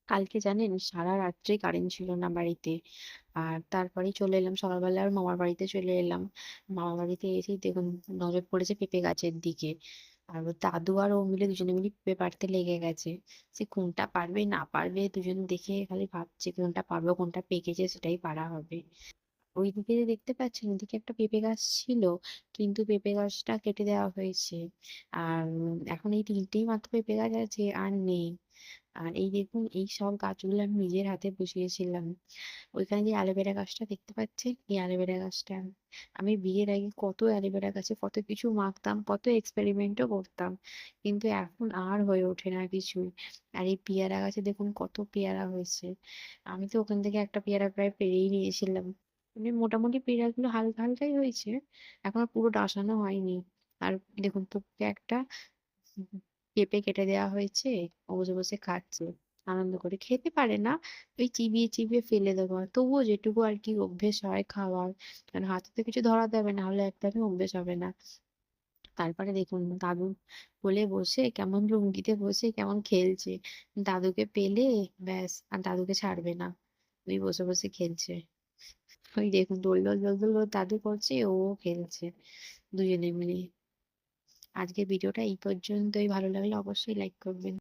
কালকে জানেন সারা রাত্রে কারেন্ট ছিল না বাড়িতে। আর তারপরেই চলে এলাম সকালবেলা, আর মামার বাড়িতে চলে এলাম। মামার বাড়িতে এসেই দেখুন নজর পড়েছে পেঁপে গাছের দিকে। আর ওর দাদু আর ও মিলে দুজনে মিলে পেঁপে পাড়তে লেগে গেছে। সে কোনটা পারবে না পারবে দুজন দেখে খালি ভাবছে কোনটা পারবো, কোনটা পেকেছে সেটাই পারা হবে। ওইদিকে যে দেখতে পাচ্ছেন ওদিকে একটা পেঁপে গাছ ছিল, কিন্তু পেঁপে গাছটা কেটে দেওয়া হয়েছে। আর এখন এই তিনটেই মাত্র পেঁপে গাছ আছে, আর নেই। আর এই দেখুন এই সব গাছগুলো আমি নিজের হাতে বসিয়েছিলাম। ওইখানে যে অ্যালোভেরা গাছটা দেখতে পাচ্ছেন, এই অ্যালোভেরা গাছটা আমি বিয়ের আগে কত অ্যালোভেরা গাছে কত কিছু মাখতাম, কত এক্সপেরিমেন্টও করতাম, কিন্তু এখন আর হয়ে ওঠে না কিছুই। আর এই পেয়ারা গাছে দেখুন কত পেয়ারা হয়েছে। আমি তো ওখান থেকে একটা পেয়ারা প্রায় পেরেই নিয়েছিলাম। মানে মোটামুটি পেয়ারাগুলো হালকা হালকাই হয়েছে, এখনো পুরো ডাসানো হয়নি। আর দেখুন তোকে একটা পেঁপে কেটে দেওয়া হয়েছে, ও বসে বসে খাচ্ছে, আনন্দ করে। খেতে পারে না, ওই চিবিয়ে চিবিয়ে ফেলে দেবো, আর তবুও যেটুকু আর কি অভ্যেস হয় খাওয়ার, কারণ হাতে তো কিছু ধরা দেবে না হলে একদমই অভ্যেস হবে না। তারপরে দেখুন দাদু কোলে বসে কেমন লুঙ্গিতে বসে কেমন খেলছে। দাদুকে পেলে ব্যাস আর দাদুকে ছাড়বে না, ওই বসে বসে খেলছে। ওই দেখুন দোল দোল দোল দোল ওর দাদু করছে, ও খেলছে দুজনে মিলে। আজকের ভিডিওটা এই পর্যন্তই, ভালো লাগলে অবশ্যই লাইক করবেন।